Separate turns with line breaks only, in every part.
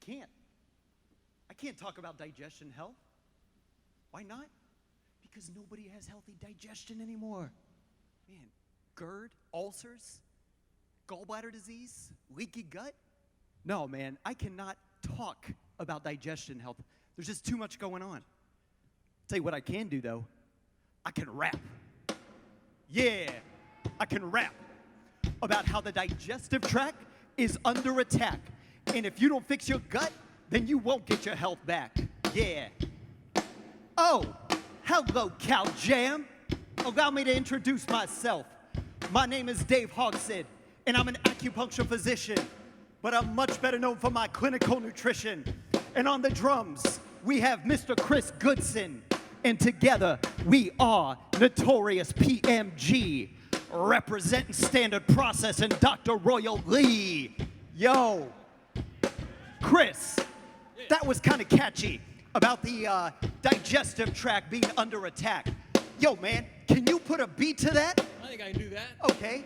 can't. I can't talk about digestion health. Why not? Because nobody has healthy digestion anymore. Man, GERD, ulcers, gallbladder disease, leaky gut. No, man, I cannot talk about digestion health. There's just too much going on. Tell you what I can do, though. I can rap. Yeah, I can rap about how the digestive tract is under attack. And if you don't fix your gut, then you won't get your health back. Yeah. Oh, hello, Cow Jam. Allow me to introduce myself. My name is Dave Hogsed, and I'm an acupuncture physician, but I'm much better known for my clinical nutrition. And on the drums, we have Mr. Chris Goodson, and together we are Notorious PMG, representing Standard Process and Dr. Royal Lee. Yo, Chris, that was kind of catchy about the digestive tract being under attack. Yo, man, can you put a beat to that?
I think I can do that.
Okay.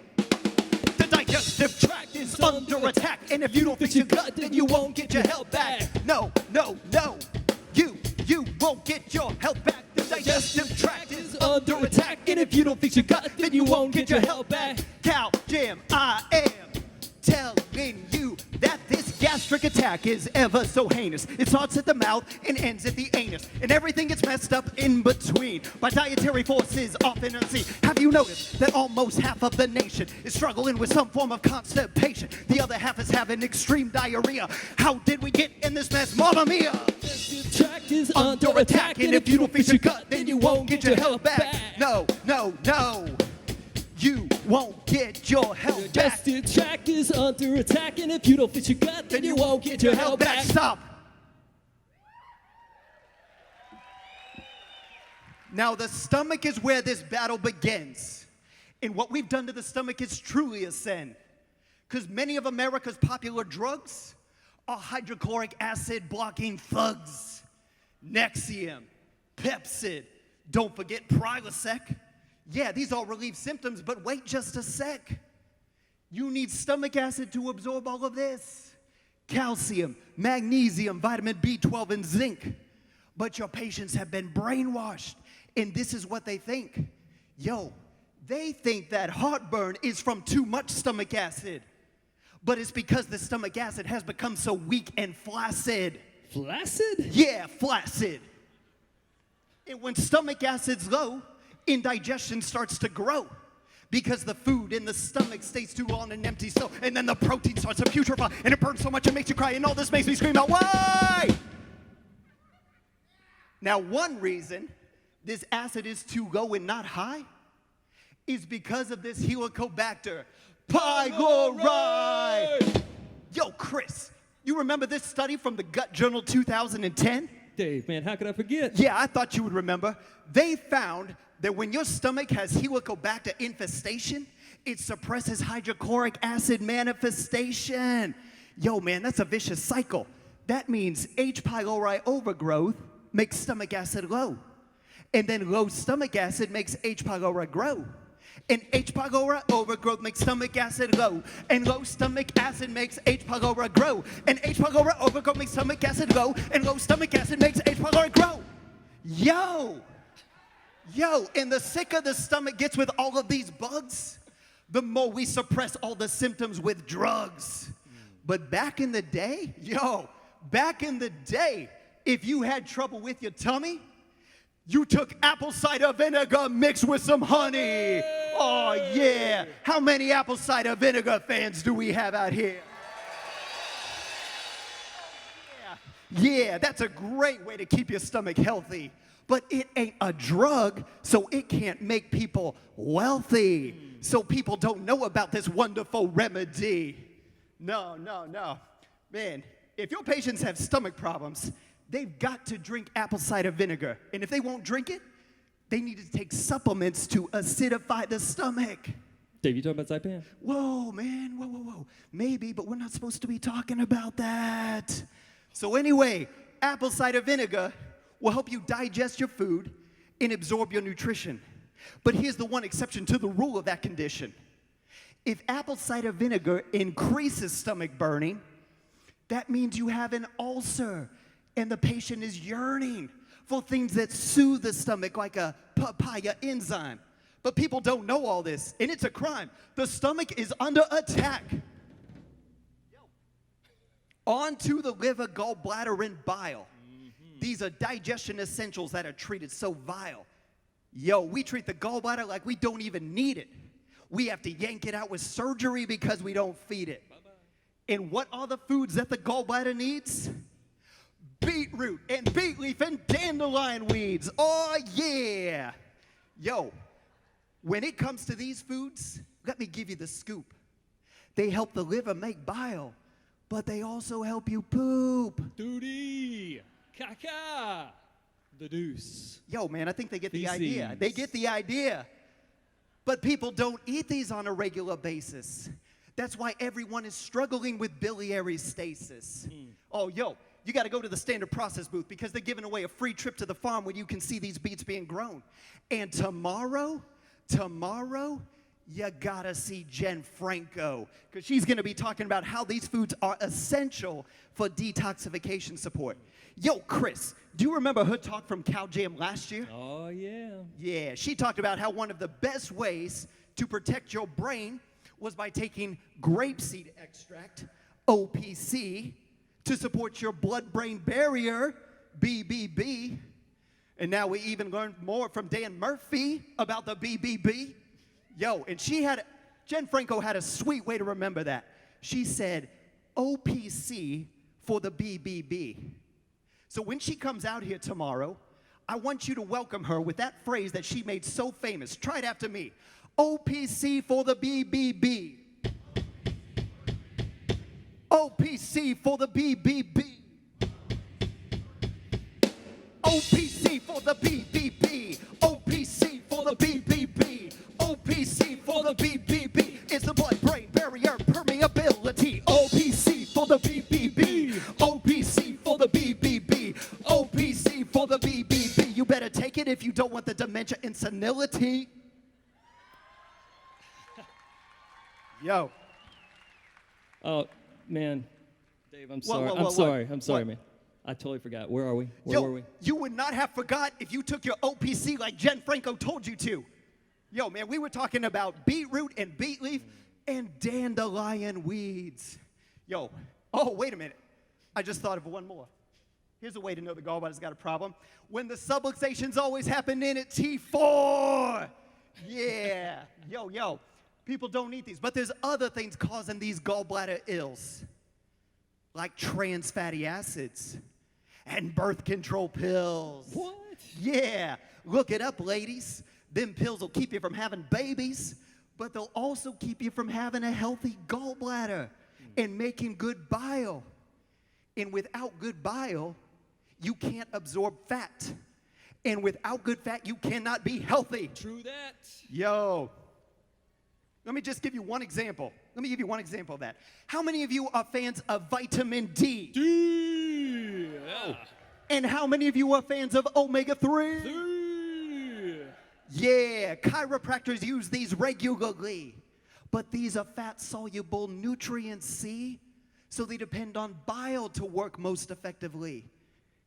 The digestive tract is under attack, and if you don't fix your gut, then you won't get your health back. No, no, no. You won't get your health back. The digestive tract is under attack, and if you don't fix your gut, then you won't get your health back. Cow Jam, I am telling you that this gastric attack is ever so heinous. It starts at the mouth and ends at the anus, and everything gets messed up in between by dietary forces often unseen. Have you noticed that almost half of the nation is struggling with some form of constipation? The other half is having extreme diarrhea. How did we get in this mess? Mamma mia!
Digestive tract is under attack,
and if you don't fix your gut, then you won't get your health back. No, no, no. You won't get your health back.
Digestive tract is under attack, and if you don't fix your gut, then you won't get your health back.
Stop. Now, the stomach is where this battle begins. And what we've done to the stomach is truly a sin. Because many of America's popular drugs are hydrochloric acid blocking thugs. Nexium, Pepsid, don't forget Prilosec. Yeah, these all relieve symptoms, but wait just a sec. You need stomach acid to absorb all of this. Calcium, magnesium, vitamin B12, and zinc. But your patients have been brainwashed, and this is what they think. Yo, they think that heartburn is from too much stomach acid. But it's because the stomach acid has become so weak and flaccid.
Flaccid?
Yeah, flaccid. And when stomach acid's low, indigestion starts to grow because the food in the stomach stays too long and empty, so and then the protein starts to putrefy and it burns so much it makes you cry, and all this makes me scream out, why? Now, one reason this acid is too low and not high is because of this Helicobacter pylori. Yo, Chris, you remember this study from the Gut Journal 2010?
Dave, man, how could I forget?
Yeah, I thought you would remember. They found that when your stomach has Helicobacter infestation, it suppresses hydrochloric acid manifestation. Yo, man, that's a vicious cycle. That means H. pylori overgrowth makes stomach acid low. And then low stomach acid makes H. pylori grow. And H. pylori overgrowth makes stomach acid low. And low stomach acid makes H. pylori grow. And H. pylori overgrowth makes stomach acid low. And low stomach acid makes H. pylori grow. Yo, and the sicker the stomach gets with all of these bugs, the more we suppress all the symptoms with drugs. But back in the day, if you had trouble with your tummy, you took apple cider vinegar mixed with some honey. Oh, yeah. How many apple cider vinegar fans do we have out here? Yeah, that's a great way to keep your stomach healthy. But it ain't a drug, so it can't make people wealthy. So people don't know about this wonderful remedy. No. Man, if your patients have stomach problems, they've got to drink apple cider vinegar. And if they won't drink it, they need to take supplements to acidify the stomach.
Dave, you talking about Zypan?
Whoa, man, whoa. Maybe, but we're not supposed to be talking about that. So anyway, apple cider vinegar will help you digest your food and absorb your nutrition. But here's the one exception to the rule of that condition. If apple cider vinegar increases stomach burning, that means you have an ulcer, and the patient is yearning for things that soothe the stomach, like a papaya enzyme. But people don't know all this, and it's a crime. The stomach is under attack. On to the liver, gallbladder, and bile. These are digestion essentials that are treated so vile. Yo, we treat the gallbladder like we don't even need it. We have to yank it out with surgery because we don't feed it. Bye-bye. And what are the foods that the gallbladder needs? Beetroot and beet leaf and dandelion weeds. Oh, yeah. Yo, when it comes to these foods, let me give you the scoop. They help the liver make bile, but they also help you poop.
Duty. Caca. The deuce.
Yo, man, I think they get the
Feces.
idea. They get the idea. But people don't eat these on a regular basis. That's why everyone is struggling with biliary stasis. Oh, yo, you got to go to the standard process booth because they're giving away a free trip to the farm where you can see these beets being grown. And tomorrow, you got to see Jen Franco because she's going to be talking about how these foods are essential for detoxification support. Yo, Chris, do you remember her talk from Cow Jam last year?
Oh, yeah.
Yeah, she talked about how one of the best ways to protect your brain was by taking grapeseed extract, OPC, to support your blood-brain barrier, BBB. And now we even learned more from Dan Murphy about the BBB. Yo, and Jen Franco had a sweet way to remember that. She said, OPC for the BBB. So when she comes out here tomorrow, I want you to welcome her with that phrase that she made so famous. Try it after me. OPC for the BBB. OPC for the BBB. OPC for the BBB. OPC for the BBB. OPC for the BBB. It's the blood-brain barrier permeability. OPC for the BBB. OPC for the BBB. OPC for the BBB. You better take it if you don't want the dementia and senility. Yo.
Oh, man. Dave, I'm
Whoa,
sorry.
whoa,
I'm
whoa,
sorry.
what?
I'm sorry,
What?
man. I totally forgot. Where are we? Where were we?
You would not have forgot if you took your OPC like Jen Franco told you to. Yo, man, we were talking about beetroot and beet leaf and dandelion weeds. Yo, oh, wait a minute. I just thought of one more. Here's a way to know the gallbladder's got a problem. When the subluxations always happen in at T4. Yeah. Yo. People don't eat these. But there's other things causing these gallbladder ills. Like trans fatty acids and birth control pills.
What?
Yeah. Look it up, ladies. Them pills will keep you from having babies, but they'll also keep you from having a healthy gallbladder and making good bile. And without good bile, you can't absorb fat. And without good fat, you cannot be healthy.
True that.
Yo. Let me just give you one example. Let me give you one example of that. How many of you are fans of vitamin D?
D. Yeah.
And how many of you are fans of omega-3?
D.
Yeah, chiropractors use these regularly. But these are fat-soluble nutrients, see? So they depend on bile to work most effectively.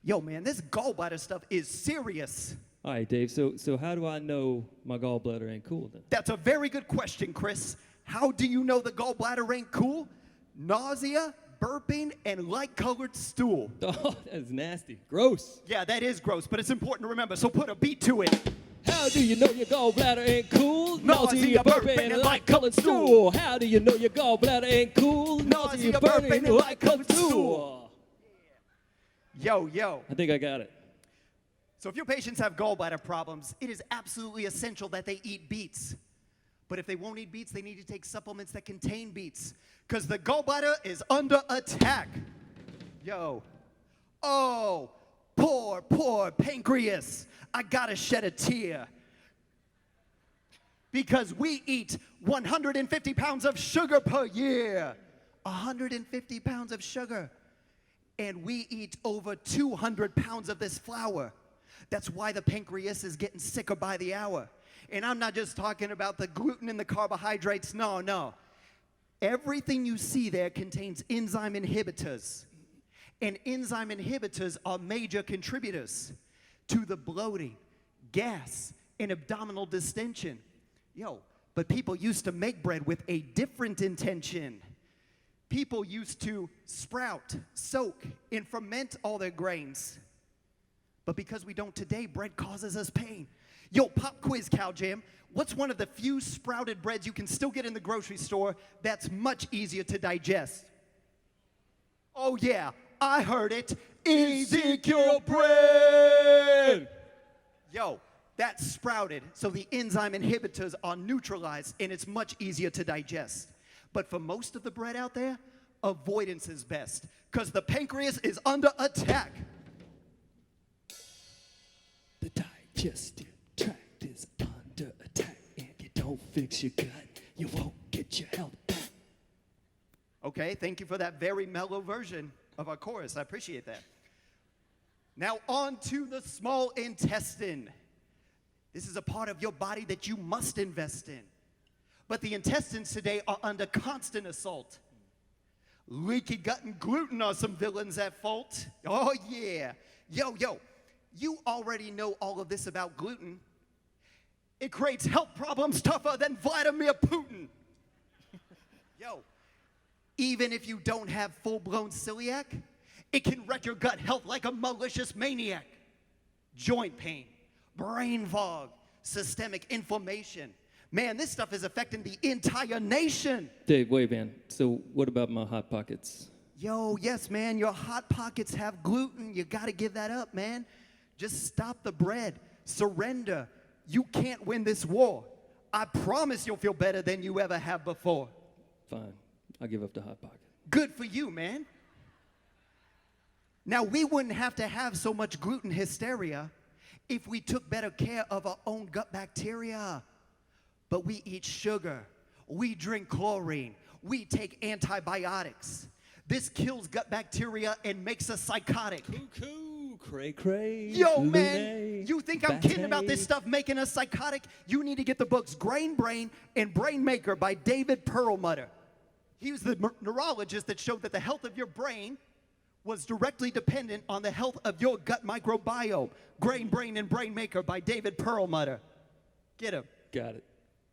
Yo, man, this gallbladder stuff is serious.
All right, Dave. So how do I know my gallbladder ain't cool then?
That's a very good question, Chris. How do you know the gallbladder ain't cool? Nausea, burping, and light-colored stool.
Oh, that's nasty. Gross.
Yeah, that is gross, but it's important to remember, so put a beat to it.
How do you know your gallbladder ain't cool?
Nausea, burping, and light-colored stool.
How do you know your gallbladder ain't cool?
Nausea, burping, and light-colored stool. Yo.
I think I got it.
So if your patients have gallbladder problems, it is absolutely essential that they eat beets. But if they won't eat beets, they need to take supplements that contain beets, because the gallbladder is under attack. Yo. Oh, poor pancreas. I gotta shed a tear. Because we eat 150 pounds of sugar per year. 150 pounds of sugar. And we eat over 200 pounds of this flour. That's why the pancreas is getting sicker by the hour. And I'm not just talking about the gluten and the carbohydrates. No. Everything you see there contains enzyme inhibitors. And enzyme inhibitors are major contributors to the bloating, gas, and abdominal distension. Yo, but people used to make bread with a different intention. People used to sprout, soak, and ferment all their grains. But because we don't today, bread causes us pain. Yo, pop quiz, Cow Jam. What's one of the few sprouted breads you can still get in the grocery store that's much easier to digest? Oh yeah, I heard it. Ezekiel bread! Yo, that's sprouted, so the enzyme inhibitors are neutralized, and it's much easier to digest. But for most of the bread out there, avoidance is best, because the pancreas is under attack.
The digestive tract is under attack. If you don't fix your gut, you won't get your health back.
Okay, thank you for that very mellow version of our chorus. I appreciate that. Now on to the small intestine. This is a part of your body that you must invest in. But the intestines today are under constant assault. Leaky gut and gluten are some villains at fault. Oh yeah. Yo, you already know all of this about gluten. It creates health problems tougher than Vladimir Putin. Yo, even if you don't have full-blown celiac, it can wreck your gut health like a malicious maniac. Joint pain, brain fog, systemic inflammation. Man, this stuff is affecting the entire nation.
Dave, wait, man. So what about my Hot Pockets?
Yo, yes, man, your Hot Pockets have gluten. You gotta give that up, man. Just stop the bread. Surrender. You can't win this war. I promise you'll feel better than you ever have before.
Fine. I'll give up the Hot Pocket.
Good for you, man. Now, we wouldn't have to have so much gluten hysteria if we took better care of our own gut bacteria. But we eat sugar, we drink chlorine, we take antibiotics. This kills gut bacteria and makes us psychotic.
Cuckoo, cray.
Yo,
Lune,
man, you think I'm kidding about this
Batay.
stuff making us psychotic? You need to get the books Grain Brain and Brain Maker by David Perlmutter. He was the neurologist that showed that the health of your brain was directly dependent on the health of your gut microbiome. Grain Brain and Brain Maker by David Perlmutter. Get him.
Got it.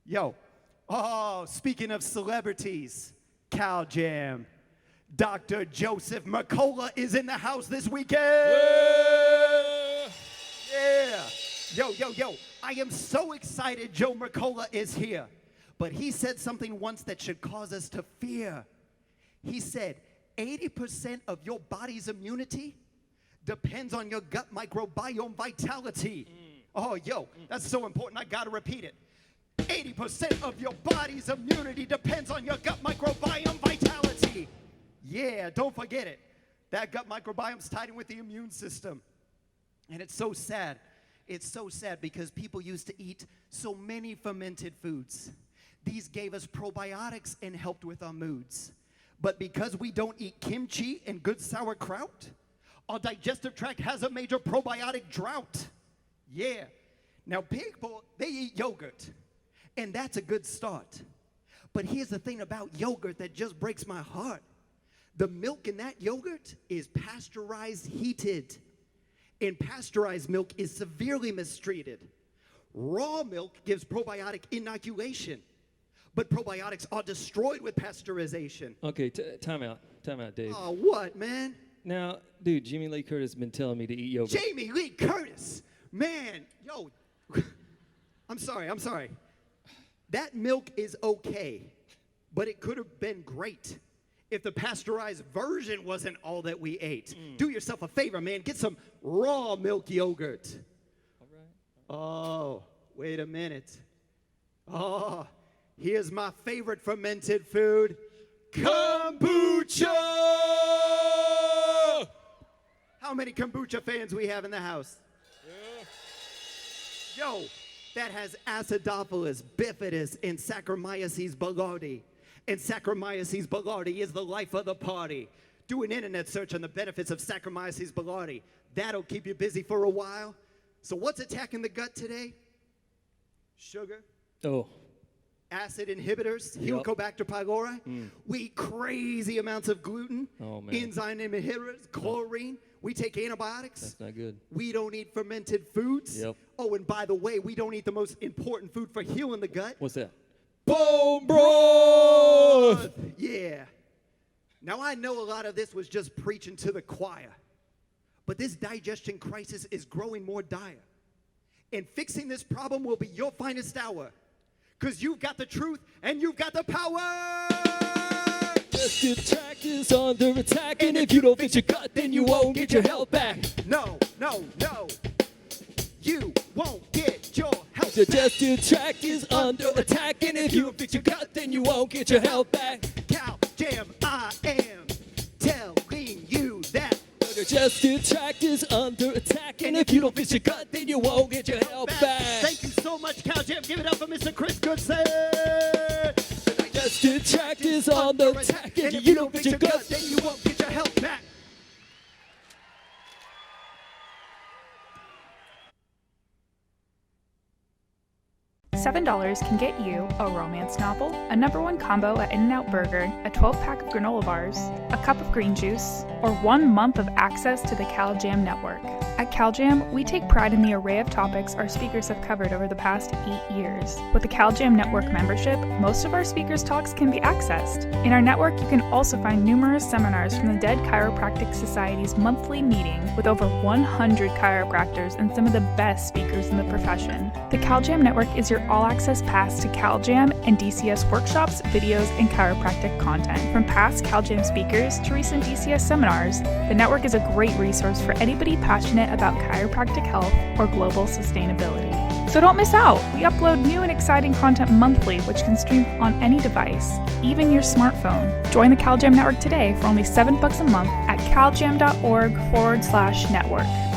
Yo. Oh, speaking of celebrities, Cow Jam. Dr. Joseph Mercola is in the house this weekend. Yeah. Yo. I am so excited Joe Mercola is here. But he said something once that should cause us to fear. He said, 80% of your body's immunity depends on your gut microbiome vitality. Oh, yo, that's so important. I gotta repeat it. 80% of your body's immunity depends on your gut microbiome vitality. Yeah, don't forget it. That gut microbiome's tied in with the immune system. And it's so sad. It's so sad because people used to eat so many fermented foods. These gave us probiotics and helped with our moods. But because we don't eat kimchi and good sauerkraut, our digestive tract has a major probiotic drought. Yeah. Now people, they eat yogurt, and that's a good start. But here's the thing about yogurt that just breaks my heart. The milk in that yogurt is pasteurized heated, and pasteurized milk is severely mistreated. Raw milk gives probiotic inoculation, but probiotics are destroyed with pasteurization.
Okay, time out, Dave.
Oh, what, man?
Now, dude, Jamie Lee Curtis has been telling me to eat yogurt.
Jamie Lee Curtis, man, yo, I'm sorry. That milk is okay, but it could have been great if the pasteurized version wasn't all that we ate. Do yourself a favor, man. Get some raw milk yogurt.
All right.
Oh, wait a minute. Oh, here's my favorite fermented food, kombucha! How many kombucha fans we have in the house? Yeah. Yo, that has Acidophilus, bifidus, and Saccharomyces boulardii. And Saccharomyces boulardii is the life of the party. Do an internet search on the benefits of Saccharomyces boulardii. That'll keep you busy for a while. So what's attacking the gut today? Sugar,
Oh,
acid inhibitors,
Yep.
Helicobacter pylori. We eat crazy amounts of gluten,
Oh, man.
enzyme inhibitors, chlorine. We take antibiotics.
That's not good.
We don't eat fermented foods.
Yep.
Oh, and by the way, we don't eat the most important food for healing the gut.
What's that? Bone broth!
Yeah. Now, I know a lot of this was just preaching to the choir, but this digestion crisis is growing more dire. And fixing this problem will be your finest hour, because you've got the truth and you've got the power.
Digestive tract is under attack, and if you don't fix your gut, then you won't get your health back.
No, no, no. You won't get your health
The
back.
digestive tract is under attack, and if you don't fix your gut, then you won't get your health back.
Cow Jam, I am telling you that.
The digestive tract is under attack, and if you don't fix your gut, then you won't get your health back.
Thank you so much, Cow Jam. Give it up for Mr. Chris Goodson.
The digestive tract is under attack, and if you don't fix your gut,
then you won't get your health back.
$7 can get you a romance novel, a #1 combo at In-N-Out Burger, a 12-pack of granola bars, a cup of green juice, or 1 month of access to the CalJam network. At CalJam, we take pride in the array of topics our speakers have covered over the past 8 years. With the CalJam network membership, most of our speakers' talks can be accessed. In our network, you can also find numerous seminars from the Dead Chiropractic Society's monthly meeting with over 100 chiropractors and some of the best speakers in the profession. The CalJam network is your all-access pass to CalJam and DCS workshops, videos, and chiropractic content. From past CalJam speakers to recent DCS seminars, the network is a great resource for anybody passionate about chiropractic health or global sustainability. So don't miss out! We upload new and exciting content monthly, which can stream on any device, even your smartphone. Join the CalJam network today for only $7 a month at caljam.org/network.